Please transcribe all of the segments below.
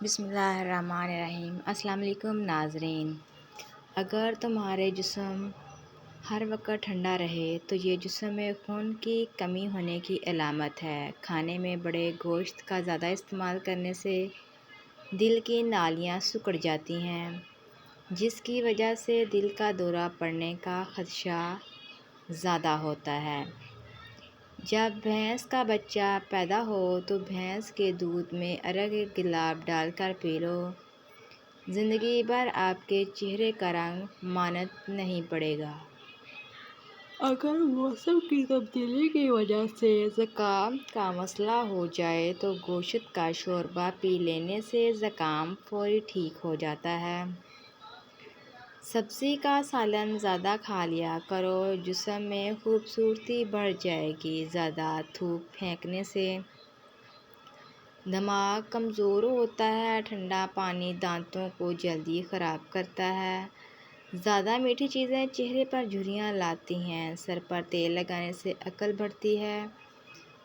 بسم اللہ الرحمن الرحیم۔ السلام علیکم ناظرین۔ اگر تمہارے جسم ہر وقت ٹھنڈا رہے تو یہ جسم میں خون کی کمی ہونے کی علامت ہے۔ کھانے میں بڑے گوشت کا زیادہ استعمال کرنے سے دل کی نالیاں سکڑ جاتی ہیں، جس کی وجہ سے دل کا دورہ پڑنے کا خدشہ زیادہ ہوتا ہے۔ جب بھینس کا بچہ پیدا ہو تو بھینس کے دودھ میں ارگ ایک گلاب ڈال کر پی لو، زندگی بھر آپ کے چہرے کا رنگ مانت نہیں پڑے گا۔ اگر موسم کی تبدیلی کی وجہ سے زکام کا مسئلہ ہو جائے تو گوشت کا شوربہ پی لینے سے زکام فوری ٹھیک ہو جاتا ہے۔ سبزی کا سالن زیادہ کھا لیا کرو، جسم میں خوبصورتی بڑھ جائے گی۔ زیادہ تھوک پھینکنے سے دماغ کمزور ہوتا ہے۔ ٹھنڈا پانی دانتوں کو جلدی خراب کرتا ہے۔ زیادہ میٹھی چیزیں چہرے پر جھریاں لاتی ہیں۔ سر پر تیل لگانے سے عقل بڑھتی ہے۔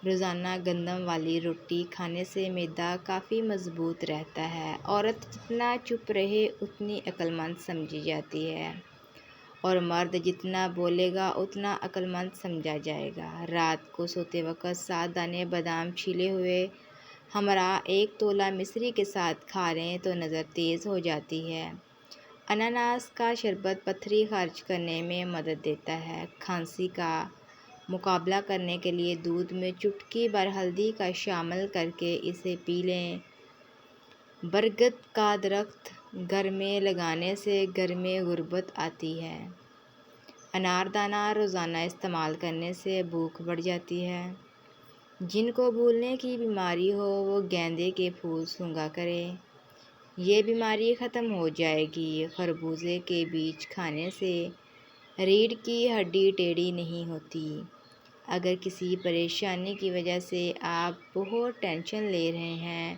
روزانہ گندم والی روٹی کھانے سے معدہ کافی مضبوط رہتا ہے۔ عورت جتنا چپ رہے اتنی عقل مند سمجھی جاتی ہے، اور مرد جتنا بولے گا اتنا عقل مند سمجھا جائے گا۔ رات کو سوتے وقت 7 دانے بادام چھیلے ہوئے ہمراہ 1 تولہ مصری کے ساتھ کھا لیں تو نظر تیز ہو جاتی ہے۔ اناناس کا شربت پتھری خارج کرنے میں مدد دیتا ہے۔ کھانسی کا مقابلہ کرنے کے لیے دودھ میں چٹکی بھر ہلدی کا شامل کرکے اسے پی لیں۔ برگد کا درخت گھر میں لگانے سے گھر میں غربت آتی ہے۔ انار دانہ روزانہ استعمال کرنے سے بھوک بڑھ جاتی ہے۔ جن کو بھولنے کی بیماری ہو وہ گیندے کے پھول سونگھا کریں، یہ بیماری ختم ہو جائے گی۔ خربوزے کے بیج کھانے سے ریڑھ کی ہڈی ٹیڑھی نہیں ہوتی۔ اگر کسی پریشانی کی وجہ سے آپ بہت ٹینشن لے رہے ہیں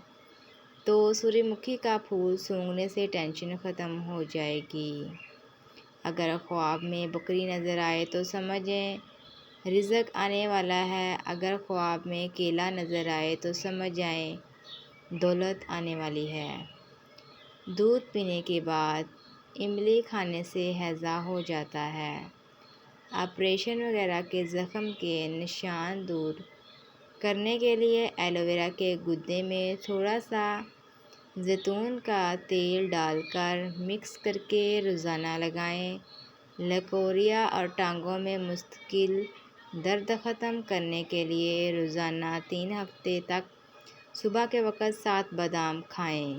تو سورج مکھی کا پھول سونگھنے سے ٹینشن ختم ہو جائے گی۔ اگر خواب میں بکری نظر آئے تو سمجھیں رزق آنے والا ہے۔ اگر خواب میں کیلا نظر آئے تو سمجھ جائیں دولت آنے والی ہے۔ دودھ پینے کے بعد املی کھانے سے ہیضہ ہو جاتا ہے۔ آپریشن وغیرہ کے زخم کے نشان دور کرنے کے لیے ایلو ویرا کے گدے میں تھوڑا سا زیتون کا تیل ڈال کر مکس کرکے روزانہ لگائیں۔ لکوریا اور ٹانگوں میں مستقل درد ختم کرنے کے لیے روزانہ 3 ہفتے تک صبح کے وقت 7 بادام کھائیں۔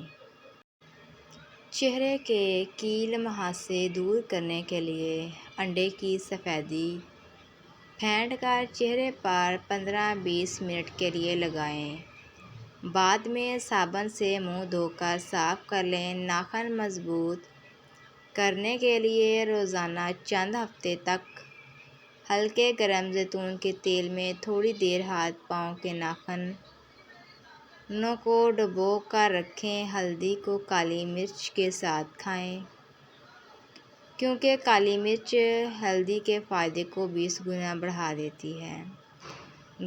چہرے کے کیل مہاسے دور کرنے کے لیے انڈے کی سفیدی پھینٹ کر چہرے پر 15-20 منٹ کے لیے لگائیں۔ بعد میں صابن سے منہ دھو کر صاف کر لیں۔ ناخن مضبوط کرنے کے لیے روزانہ چند ہفتے تک ہلکے گرم زیتون کے تیل میں تھوڑی دیر ہاتھ پاؤں کے ناخنوں کو ڈبو کر رکھیں۔ ہلدی کو کالی مرچ کے ساتھ کھائیں، کیونکہ کالی مرچ ہلدی کے فائدے کو 20 گنا بڑھا دیتی ہے۔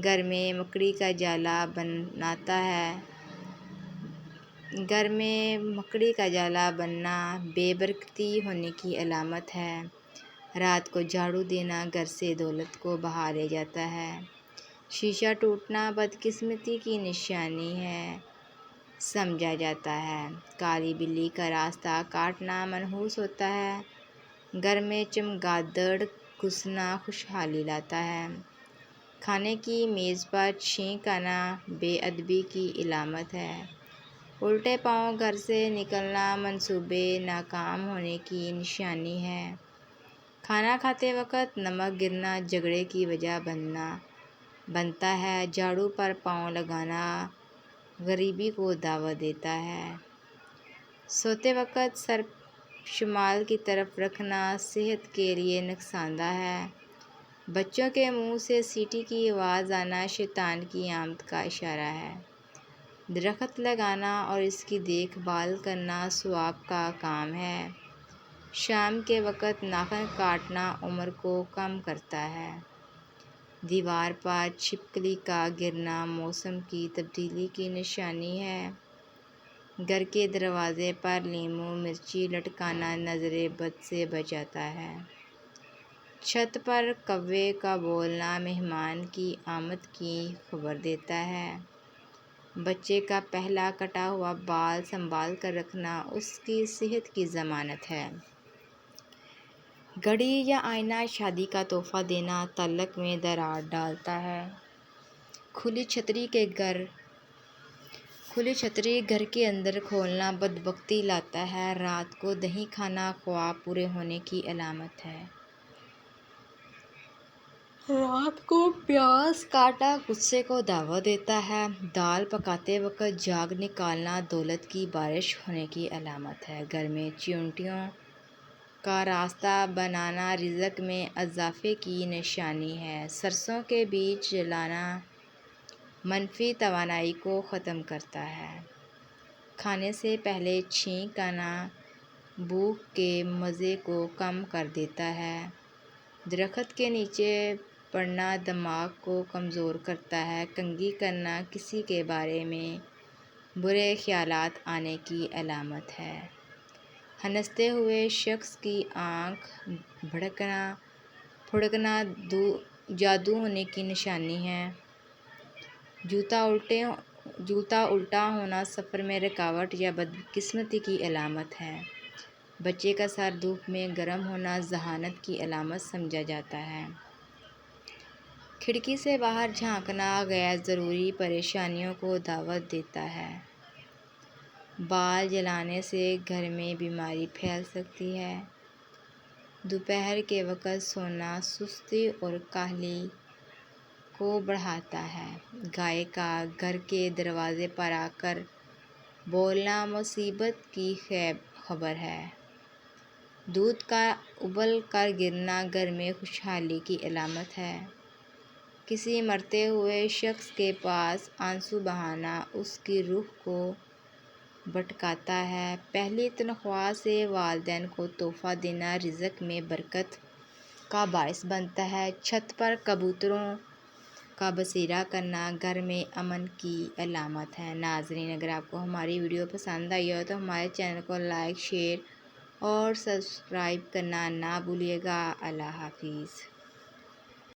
گھر میں مکڑی کا جالا بننا بے برکتی ہونے کی علامت ہے۔ رات کو جھاڑو دینا گھر سے دولت کو بہا لے جاتا ہے۔ شیشہ ٹوٹنا بدقسمتی کی نشانی ہے سمجھا جاتا ہے۔ کالی بلی کا راستہ کاٹنا منحوس ہوتا ہے۔ گھر میں چمگادڑ گھسنا خوشحالی لاتا ہے۔ کھانے کی میز پر چھینک آنا بے ادبی کی علامت ہے۔ الٹے پاؤں گھر سے نکلنا منصوبے ناکام ہونے کی نشانی ہے۔ کھانا کھاتے وقت نمک گرنا جھگڑے کی وجہ بنتا ہے۔ جھاڑو پر پاؤں لگانا غریبی کو دعوت دیتا ہے۔ سوتے وقت سر شمال کی طرف رکھنا صحت کے لیے نقصان دہ ہے۔ بچوں کے منہ سے سیٹی کی آواز آنا شیطان کی آمد کا اشارہ ہے۔ درخت لگانا اور اس کی دیکھ بھال کرنا ثواب کا کام ہے۔ شام کے وقت ناخن کاٹنا عمر کو کم کرتا ہے۔ دیوار پر چھپکلی کا گرنا موسم کی تبدیلی کی نشانی ہے۔ گھر کے دروازے پر لیموں مرچی لٹکانا نظر بد سے بچاتا ہے۔ چھت پر کوے کا بولنا مہمان کی آمد کی خبر دیتا ہے۔ بچے کا پہلا کٹا ہوا بال سنبھال کر رکھنا اس کی صحت کی ضمانت ہے۔ گھڑی یا آئینہ شادی کا تحفہ دینا تعلق میں درار ڈالتا ہے۔ کھلی چھتری گھر کے اندر کھولنا بدبختی لاتا ہے۔ رات کو نہیں کھانا خواب پورے ہونے کی علامت ہے۔ رات کو پیاز کاٹنا غصے کو دعوت دیتا ہے۔ دال پکاتے وقت جھاگ نکالنا دولت کی بارش ہونے کی علامت ہے۔ گھر میں چیونٹیوں کا راستہ بنانا رزق میں اضافے کی نشانی ہے۔ سرسوں کے بیج جلانا منفی توانائی کو ختم کرتا ہے۔ کھانے سے پہلے چھینک آنا بھوک کے مزے کو کم کر دیتا ہے۔ درخت کے نیچے پڑنا دماغ کو کمزور کرتا ہے۔ کنگھی کرنا کسی کے بارے میں برے خیالات آنے کی علامت ہے۔ ہنستے ہوئے شخص کی آنکھ پھڑکنا جادو ہونے کی نشانی ہے۔ جوتا الٹا ہونا سفر میں رکاوٹ یا بدقسمتی کی علامت ہے۔ بچے کا سر دھوپ میں گرم ہونا ذہانت کی علامت سمجھا جاتا ہے۔ کھڑکی سے باہر جھانکنا غیر ضروری پریشانیوں کو دعوت دیتا ہے۔ بال جلانے سے گھر میں بیماری پھیل سکتی ہے۔ دوپہر کے وقت سونا سستی اور کاہلی کو بڑھاتا ہے۔ گائے کا گھر کے دروازے پر آ کر بولنا مصیبت کی خبر ہے۔ دودھ کا ابل کر گرنا گھر میں خوشحالی کی علامت ہے۔ کسی مرتے ہوئے شخص کے پاس آنسو بہانا اس کی روح کو بھٹکاتا ہے۔ پہلی تنخواہ سے والدین کو تحفہ دینا رزق میں برکت کا باعث بنتا ہے۔ چھت پر کبوتروں کا بسیرا کرنا گھر میں امن کی علامت ہے۔ ناظرین، اگر آپ کو ہماری ویڈیو پسند آئی ہو تو ہمارے چینل کو لائک، شیئر اور سبسکرائب کرنا نہ بھولیے گا۔ اللہ حافظ۔